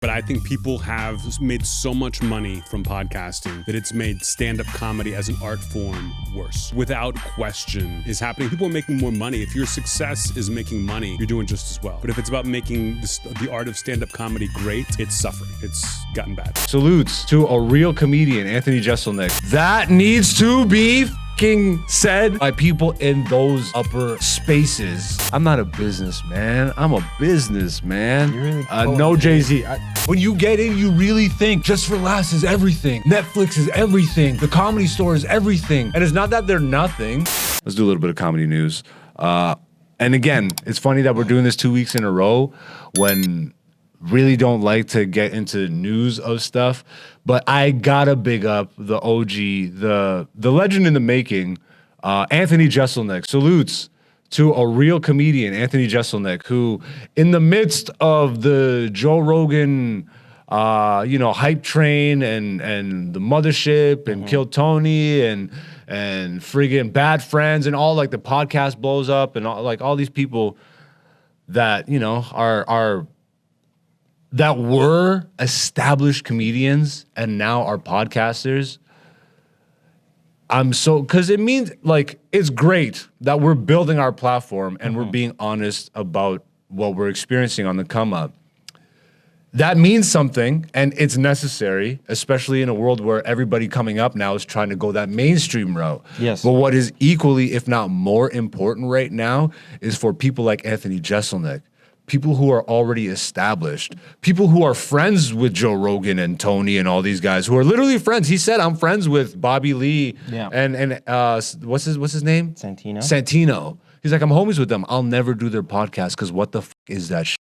But I think people have made so much money from podcasting that it's made stand-up comedy as an art form worse. Without question is happening. People are making more money. If your success is making money, you're doing just as well. But if it's about making the art of stand-up comedy great, it's suffering. It's gotten bad. Salutes to a real comedian, Anthony Jeselnik. That needs to be said by people in those upper spaces. I'm not a businessman. I'm a businessman. You're really no Jay-Z. When you get in, you really think Just for Laughs is everything. Netflix is everything. The Comedy Store is everything. And it's not that they're nothing. Let's do a little bit of comedy news. And again, it's funny that we're doing this 2 weeks in a row when really don't like to get into news of stuff, but I gotta big up the OG, the legend in the making, Anthony Jeselnik. Salutes to a real comedian, Anthony Jeselnik, who in the midst of the Joe Rogan, hype train and the mothership and Kill Tony and friggin' Bad Friends and all, like, the podcast blows up and all these people that, that were established comedians and now are podcasters. Because it means, like, it's great that we're building our platform and we're being honest about what we're experiencing on the come up. That means something, and it's necessary, especially in a world where everybody coming up now is trying to go that mainstream route. Yes. But what is equally, if not more important right now, is for people like Anthony Jeselnik, people who are already established, people who are friends with Joe Rogan and Tony and all these guys who are literally friends. He said, I'm friends with Bobby Lee and what's his name? Santino. He's like, I'm homies with them. I'll never do their podcast because what the f is that shit?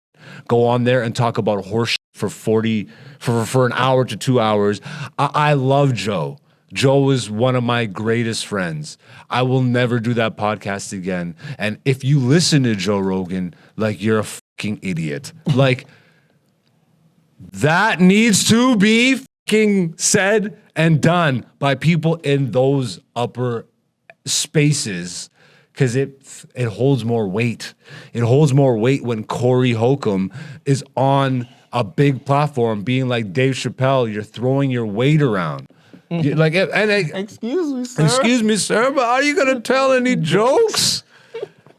Go on there and talk about horse shit for an hour to 2 hours. I love Joe. Joe is one of my greatest friends. I will never do that podcast again. And if you listen to Joe Rogan, like, you're a fucking idiot. Like, that needs to be fucking said and done by people in those upper spaces, because it holds more weight. It holds more weight when Corey Holcomb is on a big platform being like, Dave Chappelle, you're throwing your weight around. Excuse me, sir, but are you gonna tell any jokes?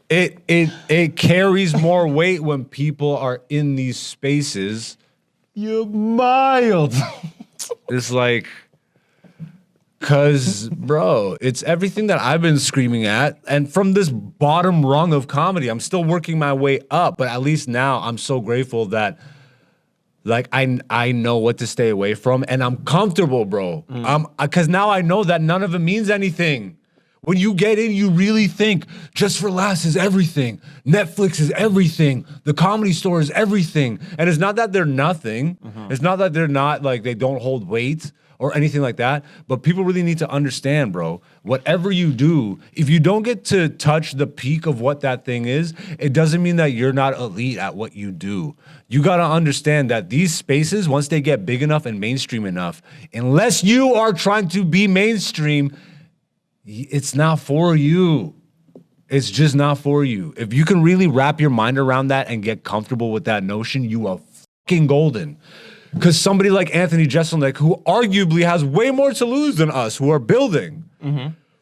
It carries more weight when people are in these spaces. You're mild. It's like, cause bro, it's everything that I've been screaming at, and from this bottom rung of comedy, I'm still working my way up. But at least now I'm so grateful that, like, I know what to stay away from, and I'm comfortable, bro. Because now I know that none of it means anything. When you get in, you really think Just for Laughs is everything. Netflix is everything. The Comedy Store is everything. And it's not that they're nothing. It's not that they're not, like, they don't hold weight or anything like that. But people really need to understand, bro, whatever you do, if you don't get to touch the peak of what that thing is, it doesn't mean that you're not elite at what you do. You got to understand that these spaces, once they get big enough and mainstream enough, unless you are trying to be mainstream, it's not for you. It's just not for you. If you can really wrap your mind around that and get comfortable with that notion, you are fucking golden. Because somebody like Anthony Jeselnik, who arguably has way more to lose than us who are building,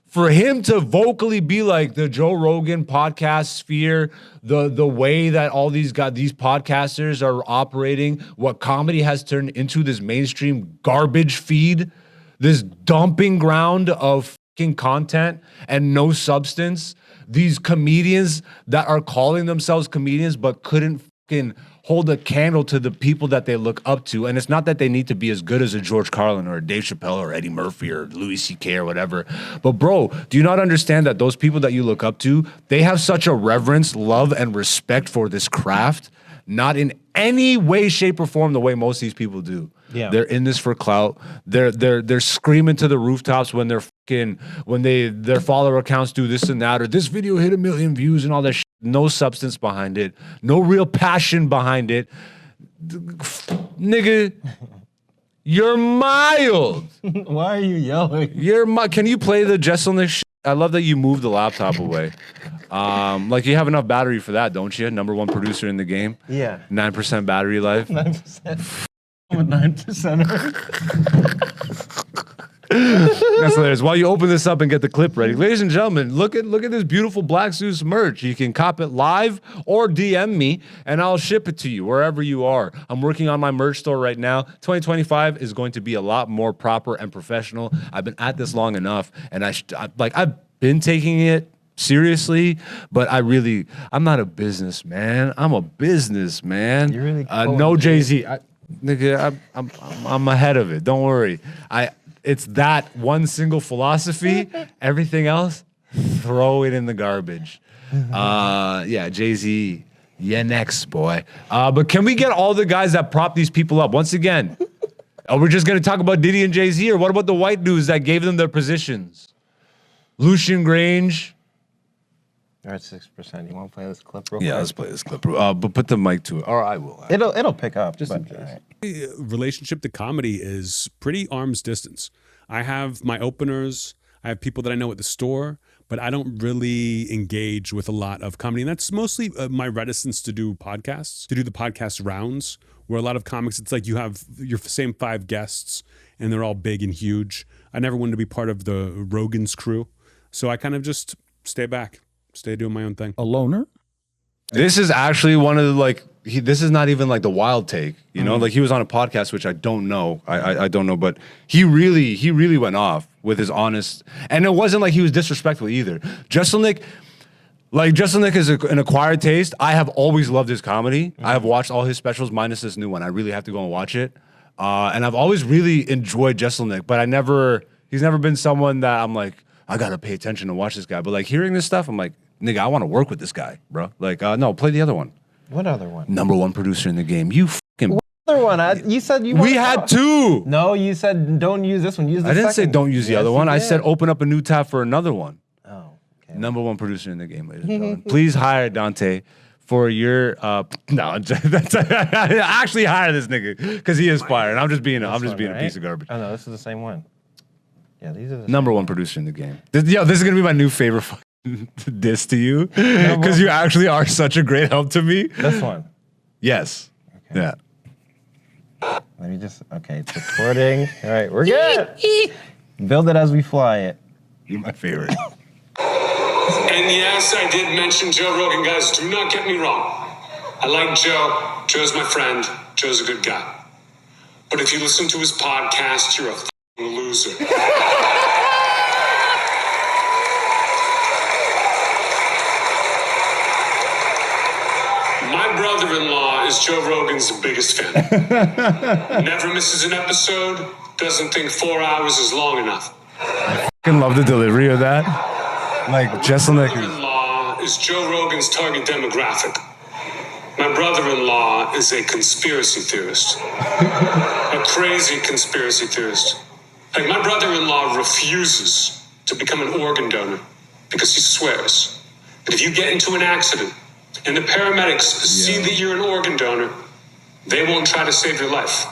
for him to vocally be like the Joe Rogan podcast sphere, the way that all these podcasters are operating, what comedy has turned into, this mainstream garbage feed, this dumping ground of fucking content and no substance, these comedians that are calling themselves comedians but couldn't fucking hold a candle to the people that they look up to. And it's not that they need to be as good as a George Carlin or a Dave Chappelle or Eddie Murphy or Louis C.K. or whatever. But bro, do you not understand that those people that you look up to, they have such a reverence, love, and respect for this craft, not in any way, shape, or form the way most of these people do. Yeah. They're in this for clout. They're screaming to the rooftops when their follower accounts do this and that, or this video hit 1 million views and all that shit. No substance behind it. No real passion behind it. Nigga, you're mild. Why are you yelling? Can you play the Jeselnik shit? I love that you moved the laptop away. Like, you have enough battery for that, don't you? #1 producer in the game. Yeah. 9% battery life. 9%. I'm a 9%er. That's hilarious. While you open this up and get the clip ready, ladies and gentlemen, look at this beautiful Black Zeus merch. You can cop it live or DM me, and I'll ship it to you wherever you are. I'm working on my merch store right now. 2025 is going to be a lot more proper and professional. I've been at this long enough, and I've been taking it seriously, but I'm not a businessman. I'm a businessman. You're really no Jay-Z. Nigga, I'm ahead of it. Don't worry. It's that one single philosophy. Everything else, throw it in the garbage. Yeah, Jay-Z, yeah, next, boy. But can we get all the guys that prop these people up? Once again, are we just going to talk about Diddy and Jay-Z, or what about the white dudes that gave them their positions? Lucian Grange. You're at 6%. You want to play this clip real quick? Yeah, let's play this clip. But put the mic to it. Or I will. It'll pick up. Just but, in case. right. Relationship to comedy is pretty arm's distance. I have my openers. I have people that I know at the store, but I don't really engage with a lot of comedy. And that's mostly my reticence to do podcasts, to do the podcast rounds, where a lot of comics, it's like you have your same 5 guests and they're all big and huge. I never wanted to be part of the Rogan's crew. So I kind of just stay back, stay doing my own thing. A loner? This is actually one of the, this is not even like the wild take, you know? Like he was on a podcast, which I don't know. I don't know, but he really went off with his honest, and it wasn't like he was disrespectful either. Jeselnik is an acquired taste. I have always loved his comedy. I have watched all his specials minus this new one. I really have to go and watch it. And I've always really enjoyed Jeselnik, but he's never been someone that I'm like, I gotta pay attention to watch this guy. But like hearing this stuff, I'm like, nigga, I want to work with this guy, bro. Like, no, play the other one. What other one? #1 producer in the game. You fucking. What other one? You said you. We had 2. No, you said don't use this one. Use the I didn't say second. don't use the other one. I said open up a new tab for another one. Oh, okay. #1 producer in the game, ladies and gentlemen. Please hire Dante for your. No, that's I actually hire this nigga because he is fire, and I'm just being a piece of garbage. Oh no, this is the same one. Yeah, these are the #1 producer in the game. This is gonna be my new favorite diss to you because you actually are such a great help to me. This one. Yes. Okay. Yeah. Let me just. Okay, it's recording. All right, we're good. Build it as we fly it. You're my favorite. And yes, I did mention Joe Rogan, guys. Do not get me wrong. I like Joe. Joe's my friend. Joe's a good guy. But if you listen to his podcast, you're a f***ing loser. My brother-in-law is Joe Rogan's biggest fan. Never misses an episode. Doesn't think 4 hours is long enough. I fucking love the delivery of that. Like Jeselnik. Brother-in-law is Joe Rogan's target demographic. My brother-in-law is a conspiracy theorist. A crazy conspiracy theorist. Like, my brother-in-law refuses to become an organ donor because he swears that if you get into an accident and the paramedics see that you're an organ donor, they won't try to save your life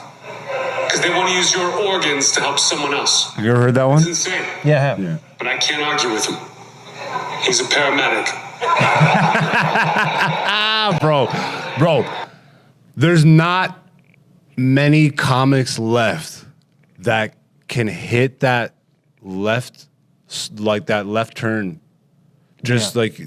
because they want to use your organs to help someone else. Have you ever heard that one? It's insane. Yeah, I have. Yeah. But I can't argue with him. He's a paramedic. Bro, there's not many comics left that can hit that left turn, just like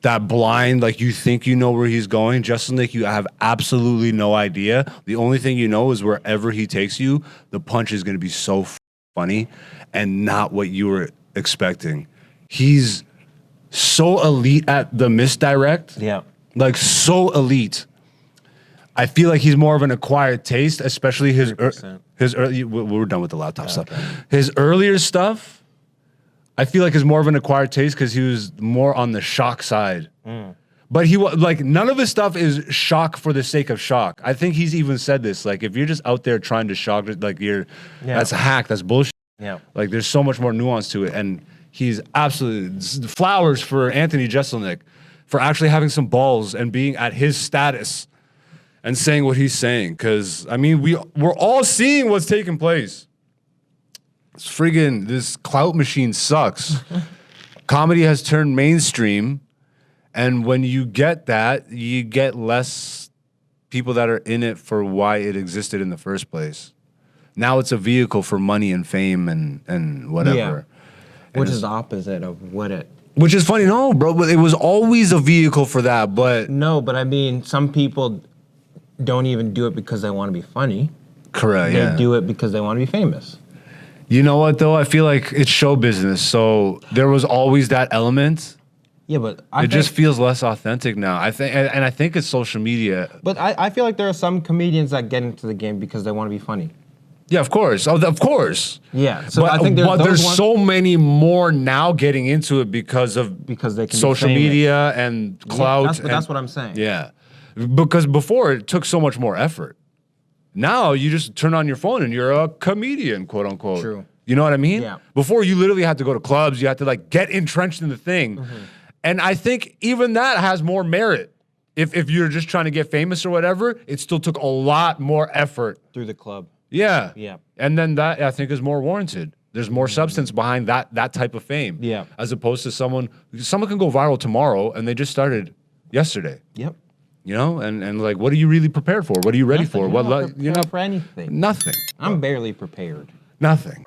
that blind, like you think you know where he's going. Jeselnik, you have absolutely no idea. The only thing you know is wherever he takes you, the punch is going to be so funny and not what you were expecting. He's so elite at the misdirect. Yeah. Like so elite. I feel like he's more of an acquired taste, especially his early. We're done with the laptop stuff. His earlier stuff, I feel like is more of an acquired taste because he was more on the shock side. But he was like, none of his stuff is shock for the sake of shock. I think he's even said this. Like, if you're just out there trying to shock, like that's a hack. That's bullshit. Yeah. Like, there's so much more nuance to it, and he's absolutely flowers for Anthony Jeselnik for actually having some balls and being at his status and saying what he's saying. Because, I mean, we're all seeing what's taking place. It's friggin', this clout machine sucks. Comedy has turned mainstream, and when you get that, you get less people that are in it for why it existed in the first place. Now it's a vehicle for money and fame and whatever. Yeah. Which is the opposite of what it... Which is funny. No, bro, but it was always a vehicle for that, but... No, but I mean, some people don't even do it because they want to be funny. Correct, They yeah. do it because they want to be famous. You know what, though? I feel like it's show business, so there was always that element. Yeah, but It just feels less authentic now. I think, and I think it's social media. But I feel like there are some comedians that get into the game because they want to be funny. Yeah, of course. Oh, of course. Yeah, so But, I think there's ones, so many more now getting into it because they can social be famous. media and clout. That's what I'm saying. Yeah, because before it took so much more effort. Now you just turn on your phone and you're a comedian, quote unquote. True. You know what I mean? Yeah. Before you literally had to go to clubs, you had to like get entrenched in the thing. Mm-hmm. And I think even that has more merit. If you're just trying to get famous or whatever, it still took a lot more effort. Through the club. Yeah. Yeah. And then that I think is more warranted. There's more substance behind that type of fame. Yeah. As opposed to someone can go viral tomorrow and they just started yesterday. Yep. You know, and like, what are you really prepared for? What are you ready for? Nothing. What I'm not you know? prepared for anything. Nothing. I'm barely prepared. Nothing.